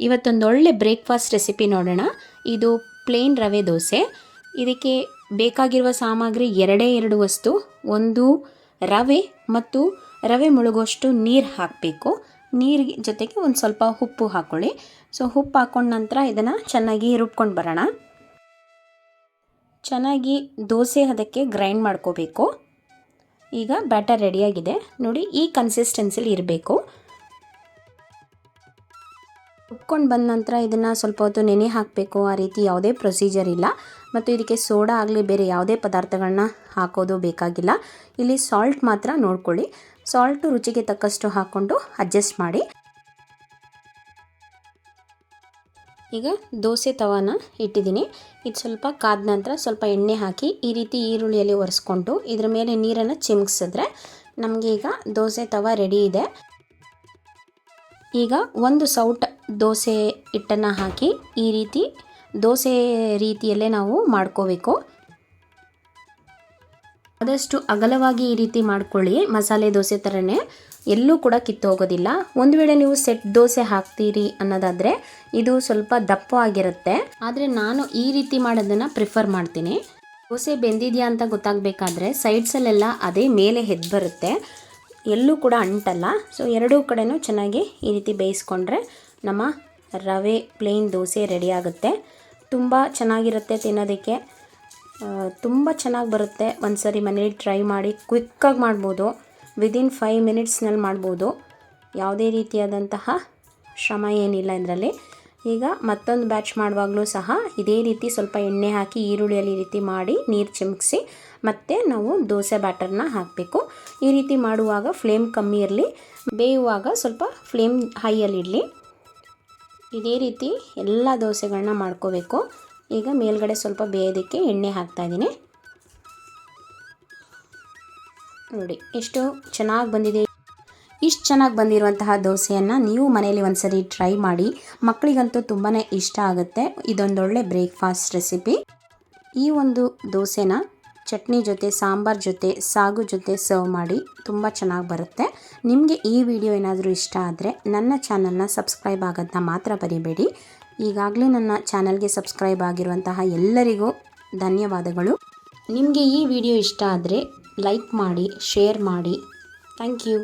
ಇವತ್ತೊಂದು ಒಳ್ಳೆ breakfast recipe ನೋಡೋಣ. ಇದು ಪ್ಲೇನ್ ರವೆ ದೋಸೆ. ಇದಕ್ಕೆ ಬೇಕಾಗಿರುವ ಸಾಮಗ್ರಿ ಎರಡು ವಸ್ತು. ಒಂದು ರವೆ ಮತ್ತು ರವೆ ಮುಳುಗುವಷ್ಟು ನೀರು ಹಾಕಬೇಕು. ನೀರಿಗೆ ಜೊತೆಗೆ ಒಂದು ಸ್ವಲ್ಪ ಉಪ್ಪು ಹಾಕ್ಕೊಳ್ಳಿ. ಸೊ ಉಪ್ಪು ಹಾಕ್ಕೊಂಡ ನಂತರ ಇದನ್ನು ಚೆನ್ನಾಗಿ ರುಬ್ಕೊಂಡು ಬರೋಣ. ಚೆನ್ನಾಗಿ ದೋಸೆ ಅದಕ್ಕೆ ಗ್ರೈಂಡ್ ಮಾಡ್ಕೋಬೇಕು. ಈಗ ಬ್ಯಾಟರ್ ರೆಡಿಯಾಗಿದೆ ನೋಡಿ, ಈ ಕನ್ಸಿಸ್ಟೆನ್ಸಿಲಿ ಇರಬೇಕು. ರುಬ್ಕೊಂಡು ಬಂದ ನಂತರ ಇದನ್ನು ಸ್ವಲ್ಪ ಹೊತ್ತು ನೆನೆ ಹಾಕಬೇಕು. ಆ ರೀತಿ ಯಾವುದೇ ಪ್ರೊಸೀಜರ್ ಇಲ್ಲ. ಮತ್ತು ಇದಕ್ಕೆ ಸೋಡಾ ಆಗಲಿ ಬೇರೆ ಯಾವುದೇ ಪದಾರ್ಥಗಳನ್ನ ಹಾಕೋದು ಬೇಕಾಗಿಲ್ಲ. ಇಲ್ಲಿ ಸಾಲ್ಟ್ ಮಾತ್ರ ನೋಡ್ಕೊಳ್ಳಿ. ಸಾಲ್ಟು ರುಚಿಗೆ ತಕ್ಕಷ್ಟು ಹಾಕ್ಕೊಂಡು ಅಡ್ಜಸ್ಟ್ ಮಾಡಿ. ಈಗ ದೋಸೆ ತವಾನ ಇಟ್ಟಿದ್ದೀನಿ. ಇದು ಸ್ವಲ್ಪ ಕಾದ ನಂತರ ಸ್ವಲ್ಪ ಎಣ್ಣೆ ಹಾಕಿ ಈ ರೀತಿ ಈರುಳ್ಳಿಯಲ್ಲಿ ಒರೆಸ್ಕೊಂಡು ಇದ್ರ ಮೇಲೆ ನೀರನ್ನು ಚಿಮ್ಕಿಸಿದ್ರೆ ನಮಗೆ ಈಗ ದೋಸೆ ತವ ರೆಡಿ ಇದೆ. ಈಗ ಒಂದು ಸೌಟ್ ದೋಸೆ ಹಿಟ್ಟನ್ನು ಹಾಕಿ ಈ ರೀತಿ ದೋಸೆ ರೀತಿಯಲ್ಲೇ ನಾವು ಮಾಡ್ಕೋಬೇಕು. ಆದಷ್ಟು ಅಗಲವಾಗಿ ಈ ರೀತಿ ಮಾಡ್ಕೊಳ್ಳಿ. ಮಸಾಲೆ ದೋಸೆ ಥರನೇ ಎಲ್ಲೂ ಕೂಡ ಕಿತ್ತೋಗೋದಿಲ್ಲ. ಒಂದು ವೇಳೆ ನೀವು ಸೆಟ್ ದೋಸೆ ಹಾಕ್ತೀರಿ ಅನ್ನೋದಾದರೆ ಇದು ಸ್ವಲ್ಪ ದಪ್ಪ ಆಗಿರುತ್ತೆ. ಆದರೆ ನಾನು ಈ ರೀತಿ ಮಾಡೋದನ್ನು ಪ್ರಿಫರ್ ಮಾಡ್ತೀನಿ. ದೋಸೆ ಬೆಂದಿದೆಯಾ ಅಂತ ಗೊತ್ತಾಗಬೇಕಾದ್ರೆ ಸೈಡ್ಸಲ್ಲೆಲ್ಲ ಅದೇ ಮೇಲೆ ಎದ್ದು ಬರುತ್ತೆ, ಎಲ್ಲೂ ಕೂಡ ಅಂಟಲ್ಲ. ಸೊ ಎರಡೂ ಕಡೆನೂ ಚೆನ್ನಾಗಿ ಈ ರೀತಿ ಬೇಯಿಸ್ಕೊಂಡ್ರೆ ನಮ್ಮ ರವೆ ಪ್ಲೇನ್ ದೋಸೆ ರೆಡಿ ಆಗುತ್ತೆ. ತುಂಬ ಚೆನ್ನಾಗಿರುತ್ತೆ ತಿನ್ನೋದಕ್ಕೆ, ತುಂಬ ಚೆನ್ನಾಗಿ ಬರುತ್ತೆ. ಒಂದು ಸರಿ ಮನೇಲಿ ಟ್ರೈ ಮಾಡಿ. ಕ್ವಿಕ್ಕಾಗಿ ಮಾಡ್ಬೋದು, ವಿದಿನ್ 5 ಮಿನಿಟ್ಸ್ನಲ್ಲಿ ಮಾಡ್ಬೋದು. ಯಾವುದೇ ರೀತಿಯಾದಂತಹ ಶ್ರಮ ಏನಿಲ್ಲ ಇದರಲ್ಲಿ. ಈಗ ಮತ್ತೊಂದು ಬ್ಯಾಚ್ ಮಾಡುವಾಗಲೂ ಸಹ ಇದೇ ರೀತಿ ಸ್ವಲ್ಪ ಎಣ್ಣೆ ಹಾಕಿ ಈರುಳ್ಳಿಯಲ್ಲಿ ಈ ರೀತಿ ಮಾಡಿ ನೀರು ಚಿಮುಕಿಸಿ ಮತ್ತು ನಾವು ದೋಸೆ ಬ್ಯಾಟರ್ನ ಹಾಕಬೇಕು. ಈ ರೀತಿ ಮಾಡುವಾಗ ಫ್ಲೇಮ್ ಕಮ್ಮಿ ಇರಲಿ, ಬೇಯುವಾಗ ಸ್ವಲ್ಪ ಫ್ಲೇಮ್ ಹೈಯಲ್ಲಿಡಲಿ. ಇದೇ ರೀತಿ ಎಲ್ಲ ದೋಸೆಗಳನ್ನ ಮಾಡ್ಕೋಬೇಕು. ಈಗ ಮೇಲ್ಗಡೆ ಸ್ವಲ್ಪ ಬೇಯೋದಕ್ಕೆ ಎಣ್ಣೆ ಹಾಕ್ತಾಯಿದ್ದೀನಿ. ನೋಡಿ ಎಷ್ಟು ಚೆನ್ನಾಗಿ ಬಂದಿದೆ. ಇಷ್ಟು ಚೆನ್ನಾಗಿ ಬಂದಿರುವಂತಹ ದೋಸೆಯನ್ನು ನೀವು ಮನೆಯಲ್ಲಿ ಒಂದ್ಸರಿ ಟ್ರೈ ಮಾಡಿ. ಮಕ್ಕಳಿಗಂತೂ ತುಂಬಾ ಇಷ್ಟ ಆಗುತ್ತೆ. ಇದೊಂದೊಳ್ಳೆ ಬ್ರೇಕ್ಫಾಸ್ಟ್ ರೆಸಿಪಿ. ಈ ಒಂದು ದೋಸೆನ ಚಟ್ನಿ ಜೊತೆ, ಸಾಂಬಾರ್ ಜೊತೆ, ಸಾಗು ಜೊತೆ ಸರ್ವ್ ಮಾಡಿ ತುಂಬ ಚೆನ್ನಾಗಿ ಬರುತ್ತೆ. ನಿಮಗೆ ಈ ವಿಡಿಯೋ ಏನಾದರೂ ಇಷ್ಟ ಆದರೆ ನನ್ನ ಚಾನಲ್ನ ಸಬ್ಸ್ಕ್ರೈಬ್ ಆಗೋದನ್ನ ಮಾತ್ರ ಬರಿಬೇಡಿ. ಈಗಾಗಲೇ ನನ್ನ ಚಾನಲ್ಗೆ ಸಬ್ಸ್ಕ್ರೈಬ್ ಆಗಿರುವಂತಹ ಎಲ್ಲರಿಗೂ ಧನ್ಯವಾದಗಳು. ನಿಮಗೆ ಈ ವಿಡಿಯೋ ಇಷ್ಟ ಆದರೆ ಲೈಕ್ ಮಾಡಿ, ಶೇರ್ ಮಾಡಿ. Thank you.